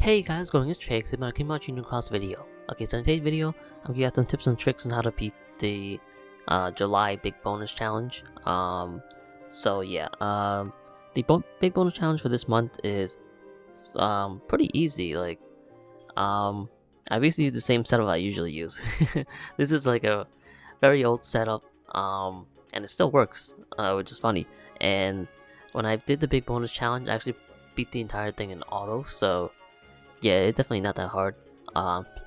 Hey guys, going it's Trieyx, and I came out Junior Cross video. Okay, so in today's video, I'm gonna give some tips and tricks on how to beat the July Big Bonus Challenge. The Big Bonus Challenge for this month is pretty easy. I basically use the same setup I usually use. This is like a very old setup, and it still works, which is funny. And when I did the Big Bonus Challenge, I actually beat the entire thing in auto, so yeah, it's definitely not that hard.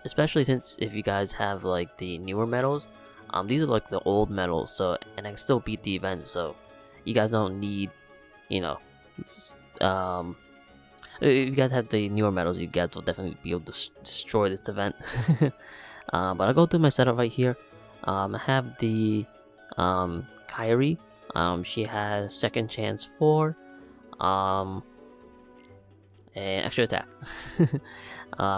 Especially since if you guys have like the newer medals, these are like the old medals, so and I can still beat the event, so you guys don't need, you know, if you guys have the newer medals, you guys will definitely be able to destroy this event. But I'll go through my setup right here. I have the Kyrie. She has second chance 4. And extra attack.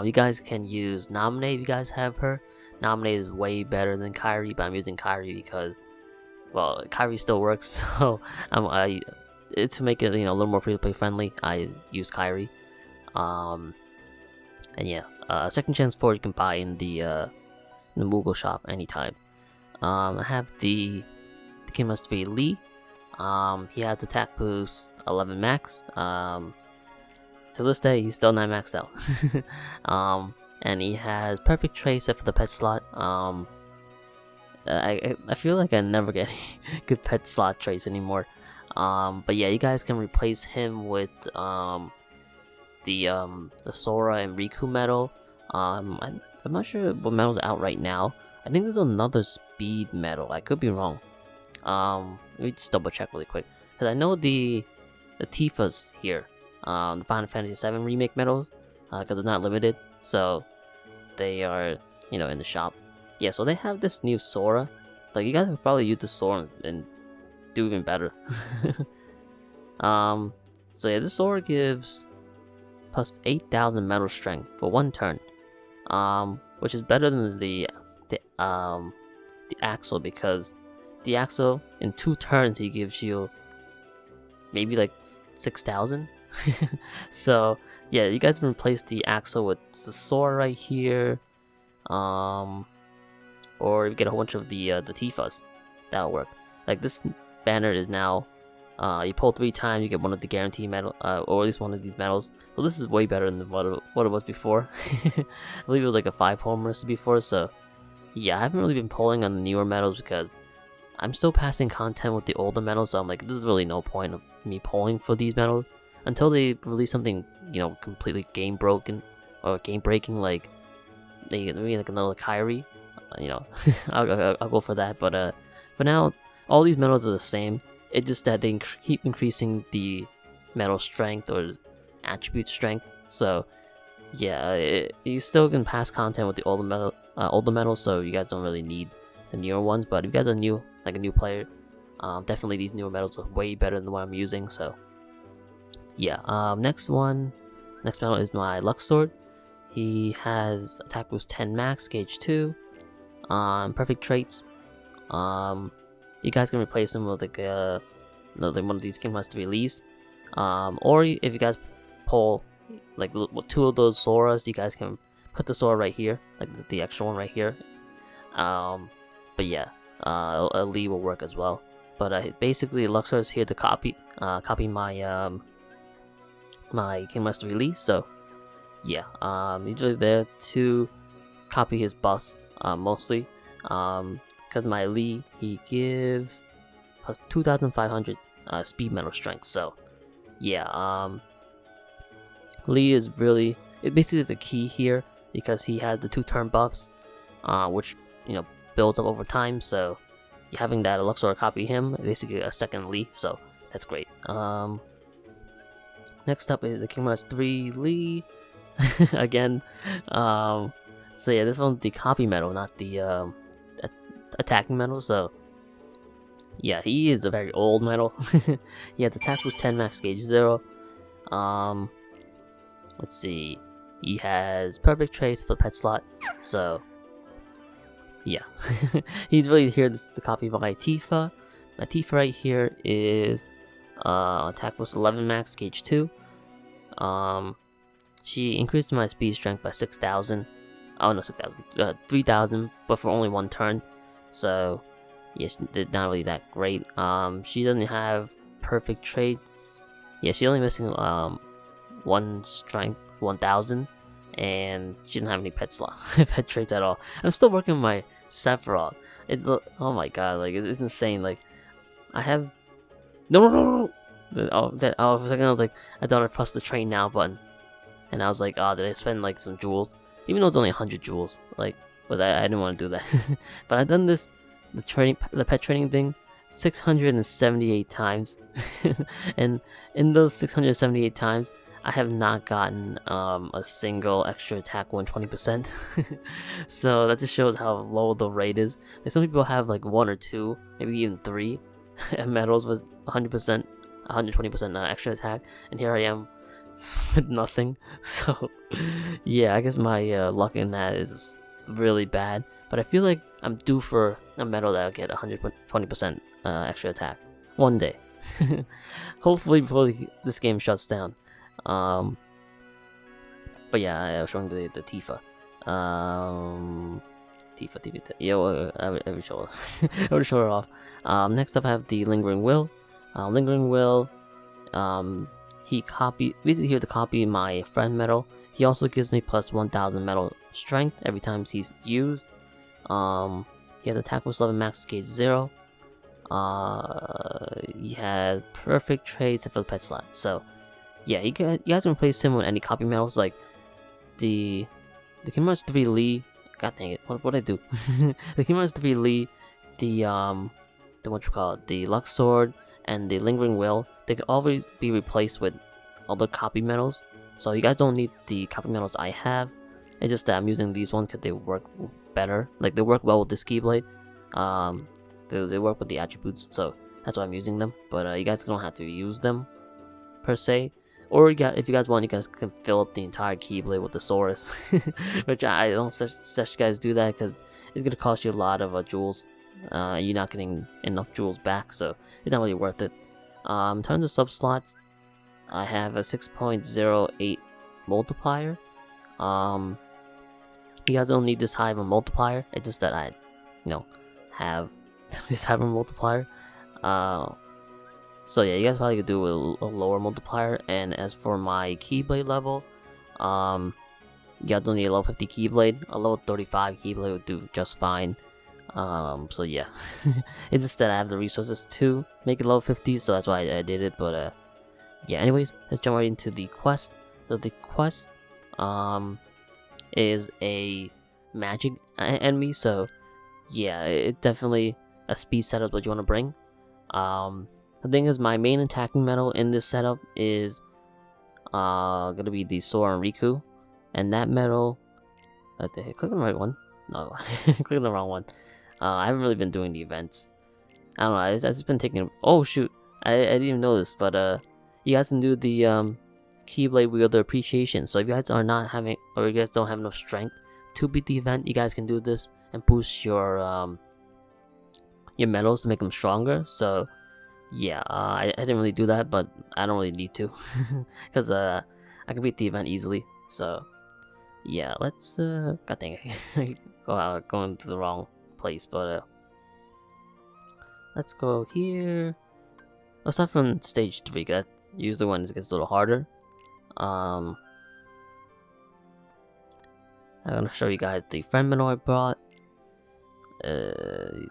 You guys can use Nominate if you guys have her. Nominate is way better than Kyrie, but I'm using Kyrie because, well, Kyrie still works. So to make it a little more free to play friendly, I use Kyrie. And yeah, second chance 4 you can buy in the Moogle shop anytime. I have the King Must 3 Lee. He has attack boost 11 max. To this day, he's still not maxed out. And he has perfect trace except for the pet slot. I feel like I never get good pet slot trace anymore. But yeah, you guys can replace him with the Sora and Riku medal. I'm not sure what medal's out right now. I think there's another speed medal. I could be wrong. Let me just double check really quick, because I know the Tifa's here. The Final Fantasy VII Remake medals, because they're not limited, so they are, in the shop. Yeah, so they have this new Sora. Like, you guys could probably use the Sora and do even better. So yeah, this Sora gives plus 8,000 metal strength for 1 turn, which is better than the Axel, because the Axel in 2 turns he gives you maybe like 6,000. So yeah, you guys can replace the Axel with the Sora right here, or you get a whole bunch of the Tifas. That'll work. Like, this banner is now, you pull 3 times, you get one of the guaranteed medal, or at least one of these medals. So this is way better than what it was before. I believe it was like a 5 pull before. So yeah, I haven't really been pulling on the newer medals because I'm still passing content with the older medals. So I'm like, there's really no point of me pulling for these medals until they release something, completely game broken or game breaking, like maybe like another Kyrie. I'll go for that. But for now, all these medals are the same. It's just that they keep increasing the medal strength or attribute strength. So yeah, you still can pass content with the older medals. So you guys don't really need the newer ones. But if you guys are new, like a new player, definitely these newer medals are way better than what I'm using. So yeah, next medal is my Lux Sword. He has attack boost 10 max, gauge 2, perfect traits. You guys can replace him with like another one of these King Must 3 Lees. Or if you guys pull like 2 of those Soras, you guys can put the Sora right here, like the extra one right here. But yeah, a Lee will work as well. But basically, Luxor is here to copy my my King Must 3 Lee. So yeah, usually there to copy his buffs, mostly. Because my Lee, he gives plus 2,500 speed metal strength. So yeah, Lee is basically the key here, because he has the 2 turn buffs, which builds up over time. So having that Luxor copy him, basically a second Lee, so that's great. Next up is the King Must 3 Lee again. So yeah, this one's the copy medal, not the attacking medal. So yeah, he is a very old medal. He has attack boost 10 max, gauge 0. Let's see, he has perfect trace for the pet slot. So yeah, he's really here to copy my Tifa. My Tifa right here is attack boost 11 max, gauge 2. she increased my speed strength by 6,000. Oh no, 6,000, 3,000, but for only one turn. So yeah, she did not really that great. She doesn't have perfect traits. Yeah, she's only missing one strength, 1,000, and she doesn't have any pet traits at all. I'm still working on my Sephiroth. It's oh my god, like it's insane. Like I have no. For a second I was like, I thought I pressed the train now button, and I was like, oh, did I spend like some jewels? Even though it's only 100 jewels, like, but I didn't want to do that. But I've done the pet training thing 678 times, and in those 678 times, I have not gotten a single extra attack 120%. So that just shows how low the rate is. Like some people have like 1 or 2, maybe even 3 medals with 100%, 120% extra attack, and here I am with nothing. So yeah, I guess my luck in that is really bad. But I feel like I'm due for a medal that'll get 120% extra attack one day. Hopefully before this game shuts down. But yeah, I was showing the Tifa. Tifa. Yeah, well, I would show her. I would show her off. Next up, I have the Lingering Will. Lingering Will, basically here to copy my friend medal. He also gives me plus 1,000 medal strength every time he's used. He has attack with 11 max gauge 0. He has perfect traits for the pet slot. So yeah, you guys can replace him with any copy medals like the Kingdom Hearts 3 Lee. God dang it, what did I do? The Kingdom Hearts 3 Lee, the what you call it, the Lux Sword, and the Lingering Will. They can always be replaced with other copy medals. So you guys don't need the copy medals I have. It's just that I'm using these ones because they work better. Like they work well with the Keyblade. They work with the attributes, so that's why I'm using them. But you guys don't have to use them per se. Or if you guys want, you guys can fill up the entire Keyblade with the Saurus, which I don't suggest you guys do that because it's gonna cost you a lot of jewels. You're not getting enough jewels back, so it's not really worth it. In terms of sub slots, I have a 6.08 multiplier. You guys don't need this high of a multiplier. It's just that I, have this high of a multiplier. So yeah, you guys probably could do a lower multiplier. And as for my Keyblade level, you guys don't need a level 50 Keyblade. A level 35 Keyblade would do just fine. So yeah, it's just that I have the resources to make it level 50, so that's why I did it. But yeah, anyways, let's jump right into the quest. So the quest is a magic enemy, so yeah, it definitely a speed setup what you want to bring. The thing is, my main attacking medal in this setup is gonna be the Sora and Riku, and that medal. Click on the right one. No, click on the wrong one. I haven't really been doing the events. I don't know. I've just been taking. Oh shoot! I didn't even know this, but you guys can do the Keyblade Wielder Appreciation. So if you guys are not having, or you guys don't have enough strength to beat the event, you guys can do this and boost your medals to make them stronger. So yeah, I didn't really do that, but I don't really need to because I can beat the event easily. So yeah, let's god dang it, going to the wrong place, but let's go here. Let's start from stage 3, because that's usually when it gets a little harder. I'm gonna show you guys the friend medal I brought.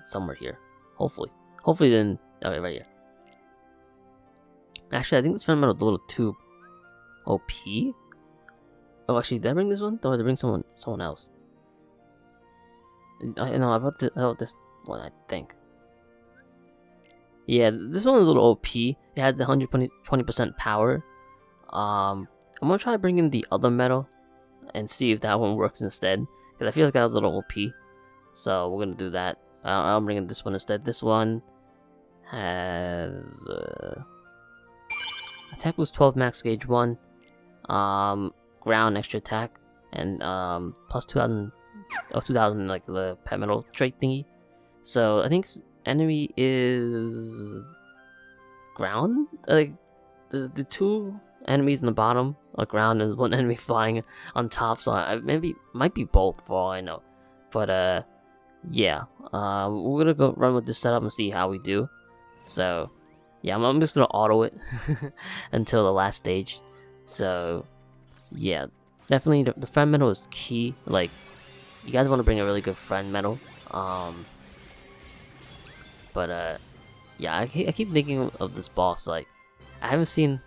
Somewhere here, hopefully then. Okay, right here. Actually, I think this friend medal is a little too OP. Oh, actually, did I bring this one? Or did I bring someone else? I brought this one, I think. Yeah, this one is a little OP. It had the 120% power. I'm gonna try bringing the other medal and see if that one works instead, because I feel like that was a little OP. So we're gonna do that. I'm bringing this one instead. This one has attack boost 12 max gauge 1, ground extra attack, and plus 2,000 like the pet medal trait thingy. So I think enemy is ground. Like the two enemies in the bottom or ground, and there's one enemy flying on top. So maybe might be both for all I know. But yeah, we're gonna go run with this setup and see how we do. So yeah, I'm just gonna auto it until the last stage. So yeah, definitely the friend medal is key. Like, you guys want to bring a really good friend medal. But yeah, I keep thinking of this boss. Like, I haven't seen,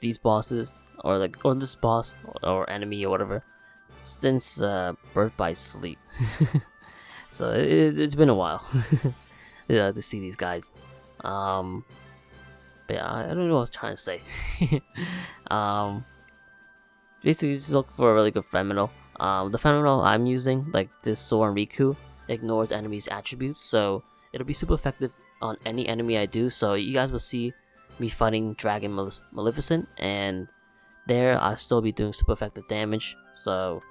these bosses or this boss or enemy or whatever since Birth by Sleep. So it's been a while to see these guys. But yeah, I don't know what I was trying to say. Basically, just look for a really good friend medal. The friend medal I'm using, like this Soren Riku, ignores enemies' attributes, so it'll be super effective on any enemy I do. So you guys will see me fighting Dragon Maleficent, and there I'll still be doing super effective damage. So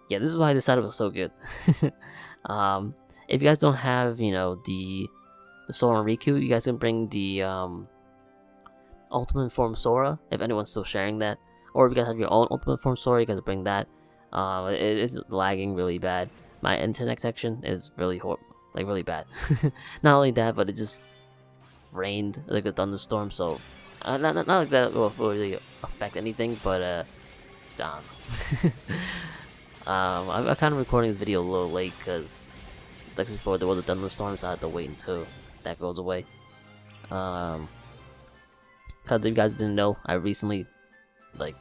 yeah, this is why this setup was so good. If you guys don't have, the Soren Riku, you guys can bring the Ultimate Form Sora, if anyone's still sharing that. Or if you guys have your own Ultimate Form Sora, you guys bring that. It's lagging really bad. My internet connection is really really bad. Not only that, but it just rained like a thunderstorm, so not like that will really affect anything, but I don't know. I'm kind of recording this video a little late because, like before, there was a thunderstorm, so I had to wait until that goes away. Because if you guys didn't know, I recently, like,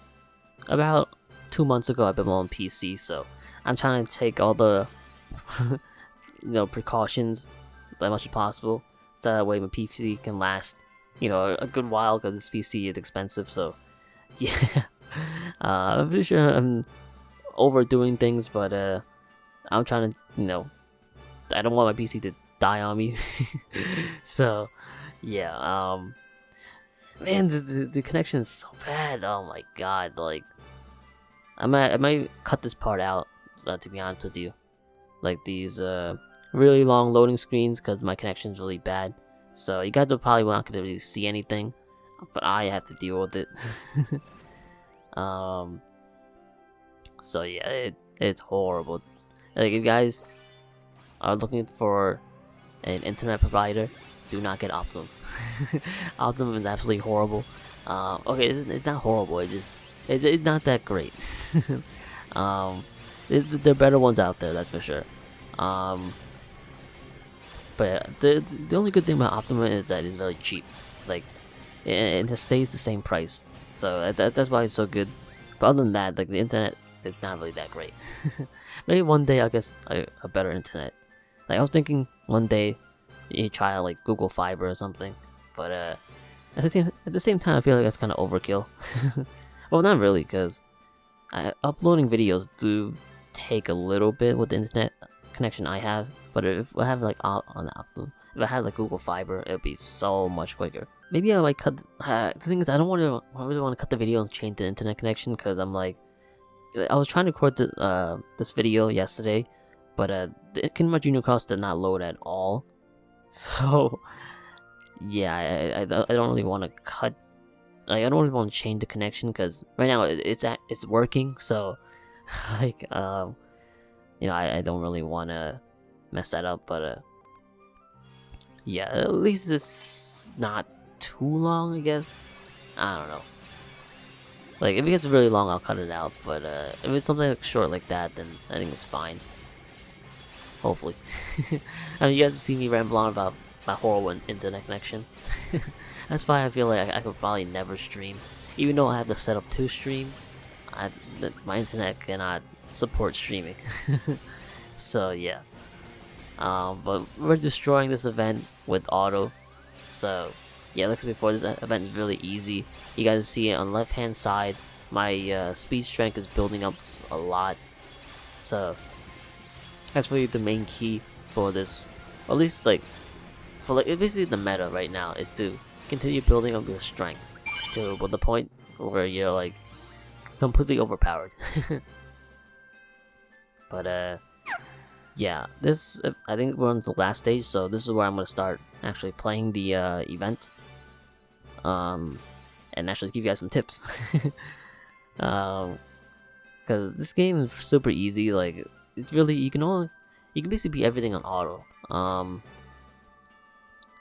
about 2 months ago, I been on PC, so I'm trying to take all the, precautions as much as possible, so that way my PC can last, a good while, because this PC is expensive. So yeah, I'm pretty sure I'm overdoing things, but I'm trying to, I don't want my PC to die on me. So yeah, man, the connection is so bad. Oh my god, like, I might cut this part out, to be honest with you, like these really long loading screens, because my connection is really bad. So you guys are probably not gonna really see anything, but I have to deal with it. So yeah, it's horrible. Like, if you guys are looking for an internet provider, do not get Optimum. Optimum is absolutely horrible. Okay, it's not horrible. It's not that great. There are better ones out there, that's for sure. But yeah, the only good thing about Optimum is that it's very cheap. Like, it just stays the same price. So that's why it's so good. But other than that, like, the internet is not really that great. Maybe one day I'll get a better internet. Like, I was thinking one day you try like Google Fiber or something. But at the same time, I feel like that's kind of overkill. Well, not really, because uploading videos do take a little bit with the internet connection I have. But if I have like if I had like Google Fiber, it would be so much quicker. Maybe I might cut. The thing is, I really want to cut the video and change the internet connection, because I'm like, I was trying to record this video yesterday, but the Kingdom Hearts Junior Cross did not load at all. So yeah, I don't really want to cut. Like, I don't really want to change the connection, because right now it's working. So like, I don't really want to mess that up. But yeah, at least it's not too long, I guess. I don't know. Like, if it gets really long, I'll cut it out. But if it's something like short like that, then I think it's fine. Hopefully. I mean, you guys see me ramble on about my horrible internet connection. That's why I feel like I could probably never stream. Even though I have the setup to stream, my internet cannot support streaming. So yeah. But we're destroying this event with auto. So yeah, like I said before, this event is really easy. You guys see it on the left hand side. My speed strength is building up a lot. So that's really the main key for this. Or at least basically the meta right now is to continue building up your strength to the point where you're like completely overpowered. But yeah, I think we're on the last stage, so this is where I'm gonna start actually playing the event. and actually give you guys some tips. Because this game is super easy. Like, it's really, you can basically beat everything on auto.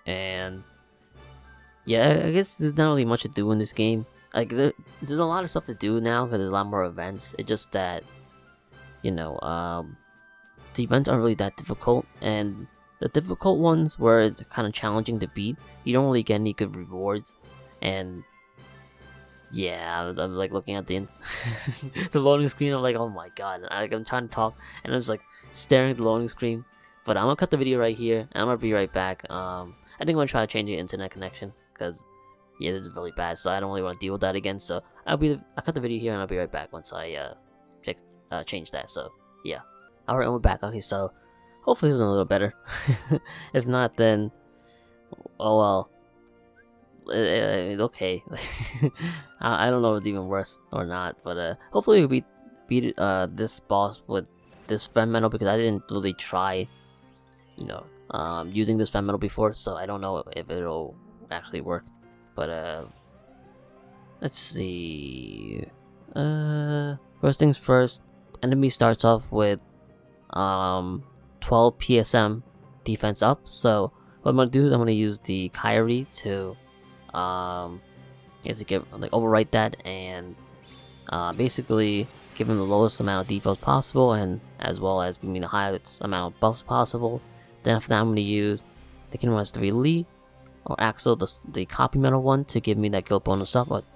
And yeah, I guess there's not really much to do in this game. Like, there's a lot of stuff to do now because there's a lot more events. It's just that, you know, the events aren't really that difficult, and the difficult ones where it's kind of challenging to beat, you don't really get any good rewards. And yeah, I'm like looking at the the loading screen. I'm like, oh my god! I'm trying to talk, and I'm just like staring at the loading screen. But I'm gonna cut the video right here, and I'm gonna be right back. I think I'm gonna try to change the internet connection because yeah, this is really bad. So I don't really want to deal with that again. So I'll cut the video here, and I'll be right back once I change that. So yeah, alright, we're back. Okay, so hopefully this is a little better. If not, then oh well. Okay. I don't know if it's even worse or not, but hopefully we beat this boss with this friend medal, because I didn't really try, you know, using this friend medal before, so I don't know if it'll actually work. But let's see. First things first, enemy starts off with 12 PSM defense up. So what I'm gonna do is I'm gonna use the Kyrie to overwrite that, and basically give him the lowest amount of defense possible, and as well as give me the highest amount of buffs possible. Then after that, I'm going to use the Kingdom Hearts 3 Lee or Axel, the copy metal one, to give me that guild bonus up of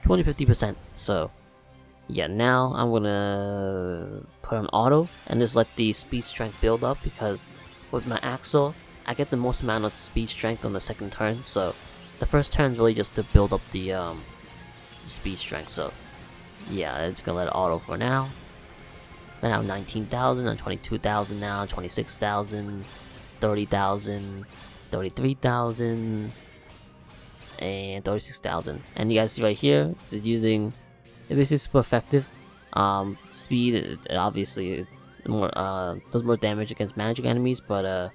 20-50%. So yeah, now I'm gonna put on auto and just let the speed strength build up, because with my Axel, I get the most amount of speed strength on the second turn. So the first turn is really just to build up the speed strength. So yeah, it's gonna let it auto for now. Then I have 19,000, and 22,000 now, 26,000, 30,000, 33,000, and 36,000. And you guys see right here, it's using, this is super effective. Speed, obviously, more does more damage against magic enemies, but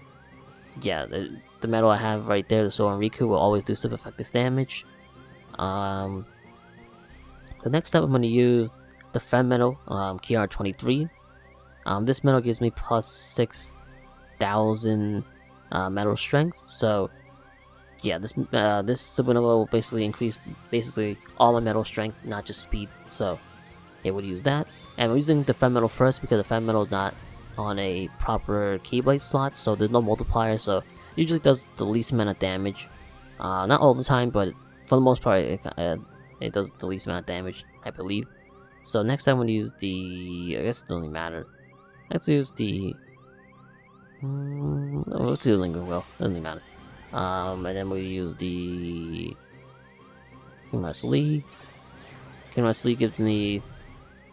yeah, the medal I have right there, the Soren Riku, will always do super effective damage. The next step, I'm going to use the Friend medal, KR23. This medal gives me plus 6,000 metal strength. So yeah, this supernova will basically increase all my metal strength, not just speed. So it would use that. And I'm using the Friend medal first because the Friend medal is not on a proper Keyblade slot, so there's no multiplier. So it usually does the least amount of damage. Not all the time, but for the most part, it does the least amount of damage, I believe. So next I'm going to use the, I guess it doesn't matter. Let's use the, let's do the Lingering Will, doesn't matter. And then we use the Kingdom Hearts Lee. Kingdom Hearts Lee gives me,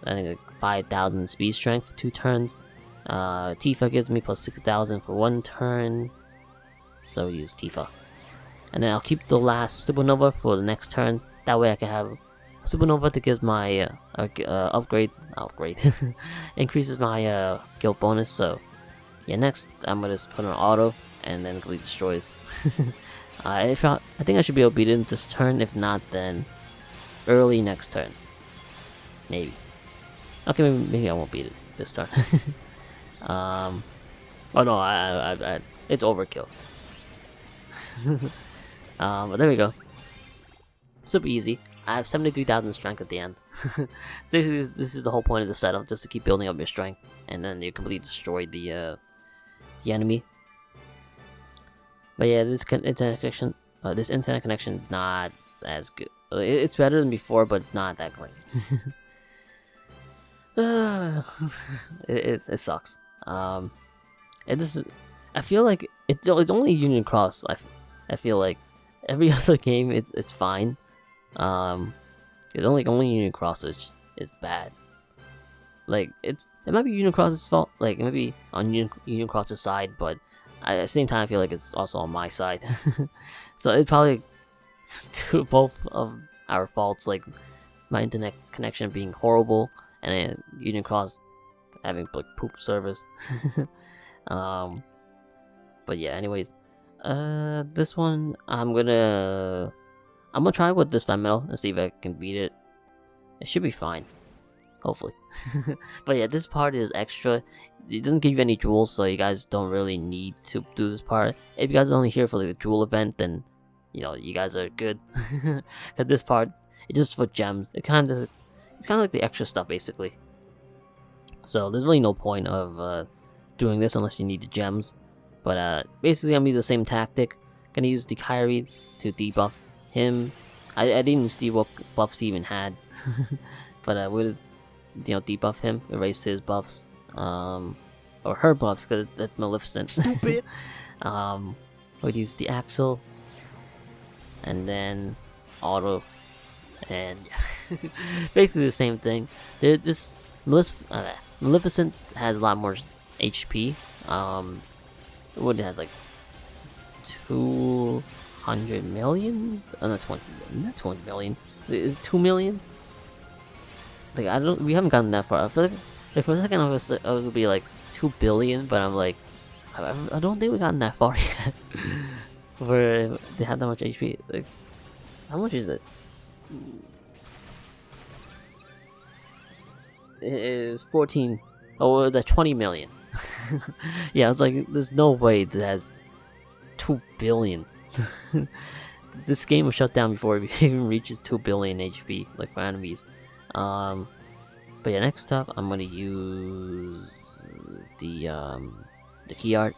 I think, like 5,000 speed strength for 2 turns. Tifa gives me plus 6,000 for 1 turn. So we use Tifa. And then I'll keep the last Supernova for the next turn. That way I can have a Supernova that gives my upgrade increases my guild bonus. So yeah, next I'm gonna just put on auto and then complete destroys. I think I should be able to beat it this turn. If not, then early next turn, maybe. Okay, maybe I won't beat it this turn. Oh no, I it's overkill. But there we go. Super easy. I have 73,000 strength at the end. Basically, this is the whole point of the setup, just to keep building up your strength, and then you completely destroy the enemy. But yeah, this internet connection is not as good. It's better than before, but it's not that great. It sucks. I feel like it's only Union Cross. I feel like every other game it's fine. It's only Union Cross is bad. Like it might be Union Cross's fault. Like it might be on Union Cross's side, but at the same time I feel like it's also on my side. So it's probably both of our faults. Like my internet connection being horrible, and then Union Cross having like poop service. But yeah, anyways, this one I'm gonna I'm gonna try with this fat metal and see if I can beat it. It should be fine. Hopefully. But yeah, this part is extra. It doesn't give you any jewels, so you guys don't really need to do this part. If you guys are only here for like the jewel event, then you know you guys are good. Cause this part, it's just for gems. It's kind of like the extra stuff basically. So there's really no point of doing this unless you need the gems. But basically, I'm using the same tactic. Gonna use the Kyrie to debuff him. I didn't even see what buffs he even had. But we'll debuff him, erase his buffs, or her buffs, because that's Maleficent. Stupid. We'll use the Axle, and then auto, and basically the same thing. This Maleficent has a lot more HP. What it has like 200 million? Oh, that's 200 million. Is it 2 million? Like we haven't gotten that far. I feel like for a second I was gonna be like 2 billion, but I'm like, I don't think we've gotten that far yet. Where they have that much HP. Like, how much is it? It is 14. Oh, that's 20 million. Yeah, I was like, there's no way that has 2 billion. This game will shut down before it even reaches 2 billion HP, like for enemies. But yeah, next up, I'm gonna use the key art,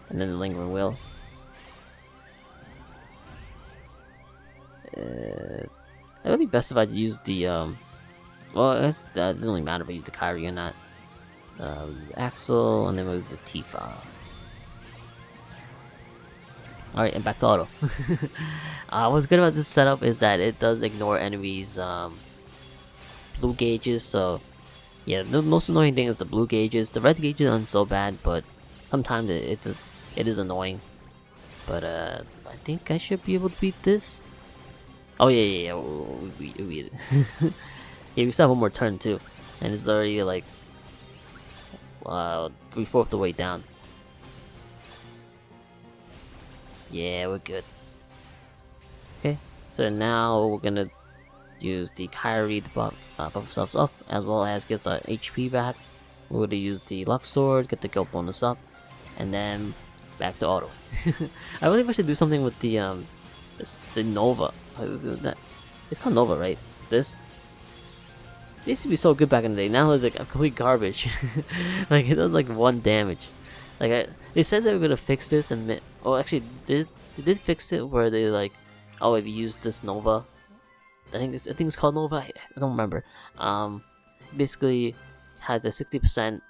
and then the lingering will. It would be best if I use the well, I guess that doesn't really matter if I use the Kyrie or not. Axle, and then we'll use the Tifa. Alright, and back to auto. What's good about this setup is that it does ignore enemies' blue gauges, so yeah, the most annoying thing is the blue gauges. The red gauges aren't so bad, but sometimes it is annoying. But I think I should be able to beat this. Oh yeah, we beat it. Yeah, we still have one more turn too, and it's already like 3/4 the way down. Yeah, we're good. Okay, so now we're gonna use the Kyrie to buff ourselves up, as well as get our HP back. We're gonna use the Lux Sword, get the guild bonus up, and then back to auto. I really wish to do something with the Nova. It's called Nova, right? This used to be so good back in the day. Now it's like a complete garbage. Like it does like 1 damage. Like they said they were gonna fix this, and actually they did fix it where they like, oh, if you use this Nova, I think it's called Nova. I don't remember. Basically has a 60%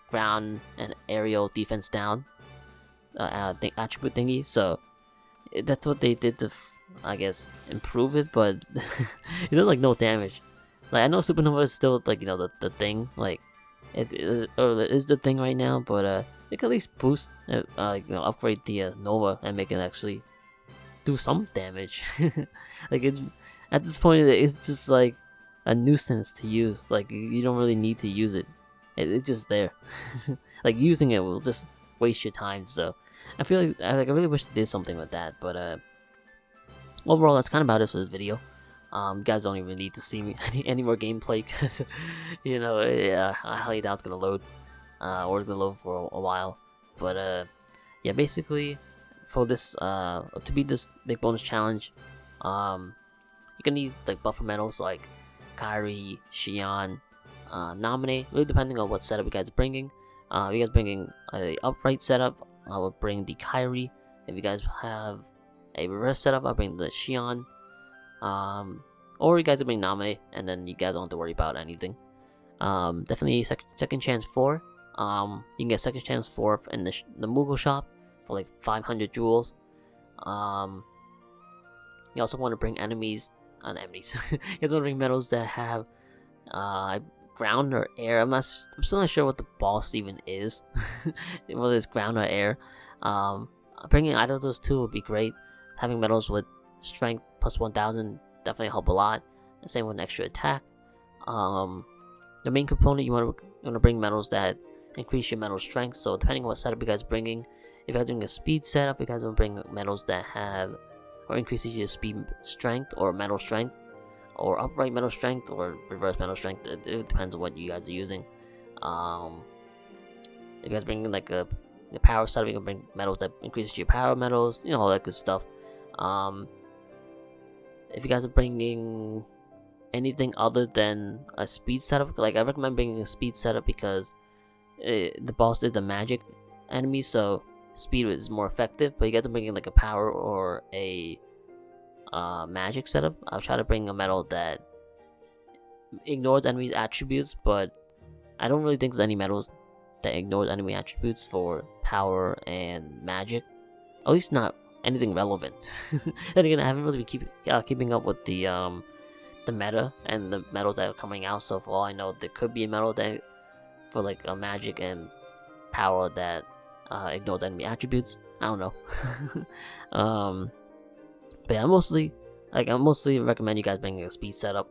ground and aerial defense down attribute thingy. So that's what they did to I guess improve it, but it does like no damage. Like I know Supernova is still like the thing, like it is the thing right now, but it can at least boost upgrade the Nova and make it actually do some damage. Like it's at this point it's just like a nuisance to use. Like you don't really need to use it. It's just there. Like using it will just waste your time. So I feel like I really wish they did something with that, but overall that's kind of about it for this video. You guys don't even need to see me any more gameplay, because yeah, I highly doubt it's gonna load, or it's gonna load for a while. But yeah, basically for this to beat this big bonus challenge, you're gonna need like buffer medals like Kyrie, Xion, Nominate, really depending on what setup you guys are bringing. If you guys bringing a upright setup, I will bring the Kyrie. If you guys have a reverse setup, I'll bring the Xion. Or you guys will bring Nominate, and then you guys don't have to worry about anything. Definitely second chance 4. You can get second chance 4 in the Moogle shop for like 500 jewels. You also want to bring enemies. You guys want to bring medals that have ground or air. I'm still not sure what the boss even is. Whether it's ground or air. Bringing either of those two would be great. Having medals with strength plus 1000 definitely help a lot. The same with an extra attack. The main component, you want to bring medals that increase your medal strength. So depending on what setup you guys are bringing, if you guys are doing a speed setup, you guys want to bring medals that have or increases your speed strength or metal strength, or upright metal strength or reverse metal strength. It depends on what you guys are using. If you guys bring in like a power setup, you can bring metals that increases your power metals, you know, all that good stuff. If you guys are bringing anything other than a speed setup, like I recommend bringing a speed setup because the boss is a magic enemy, so speed is more effective. But you got to bring in like a power or a magic setup. I'll try to bring a metal that ignores enemies' attributes, but I don't really think there's any metals that ignores enemy attributes for power and magic. At least not anything relevant. Then again, I haven't really been keeping up with the meta and the metals that are coming out. So for all I know, there could be a metal that for like a magic and power that ignores enemy attributes. I don't know. But yeah, I mostly recommend you guys bringing a speed setup.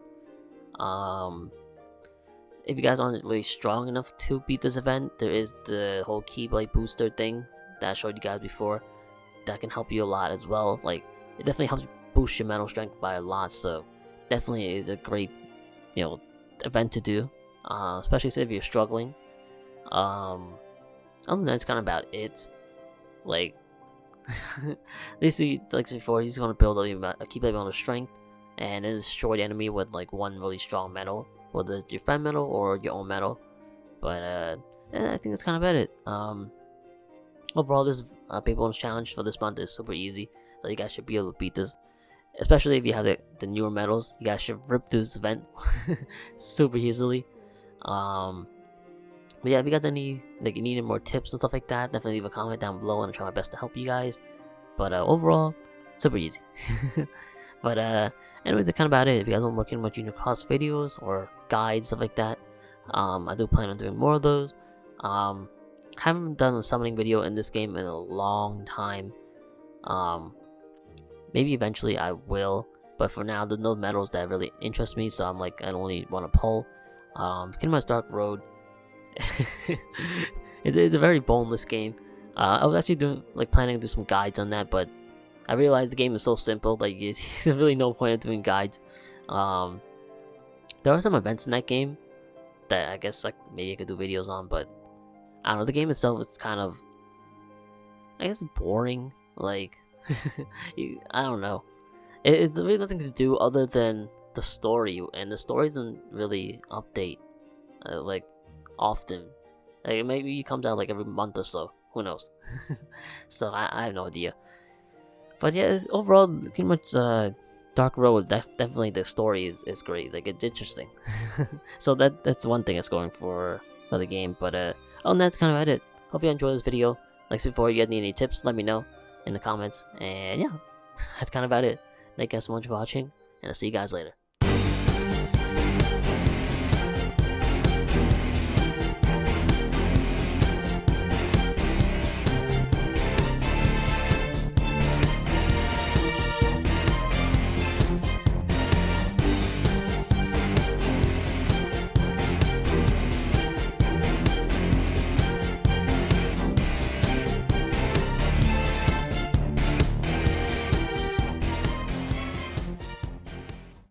If you guys aren't really strong enough to beat this event, there is the whole Keyblade booster thing that I showed you guys before. That can help you a lot as well. Like, it definitely helps boost your mental strength by a lot. So definitely is a great, you know, event to do. Especially if you're struggling. Other than that, that's kind of about it. Like, basically, like before, he's gonna build a Keyblade on the strength, and then destroy the enemy with like one really strong metal, whether it's your friend metal or your own metal. But I think that's kind of about it. Overall, this Paper Bonus challenge for this month is super easy, so you guys should be able to beat this. Especially if you have the newer medals, you guys should rip through this event super easily. But yeah, if you got any, like, you needed more tips and stuff like that, definitely leave a comment down below, and I'll try my best to help you guys. But overall, super easy. But anyways, that's kind of about it. If you guys want more Kingdom Hearts Junior Cross videos or guides, stuff like that, I do plan on doing more of those. Haven't done a summoning video in this game in a long time. Maybe eventually I will, but for now, there's no medals that really interest me, so I'm like, I only want to pull. Kingdom Hearts Dark Road. It's a very boneless game. I was actually planning to do some guides on that, but I realized the game is so simple, like, there's really no point in doing guides. There are some events in that game that I guess, like, maybe I could do videos on, but I don't know, the game itself is kind of, I guess, boring. Like, I don't know. It's really nothing to do other than the story, and the story doesn't really update, like, often. Like, maybe it comes out like every month or so. Who knows? So I have no idea. But yeah, overall, pretty much Dark Road, definitely the story is great. Like, it's interesting. So that's one thing that's going for the game. But other than that, that's kind of about it. Hope you enjoyed this video. Like I said before, you guys need any tips, let me know in the comments. And yeah, that's kind of about it. Thank you guys so much for watching, and I'll see you guys later.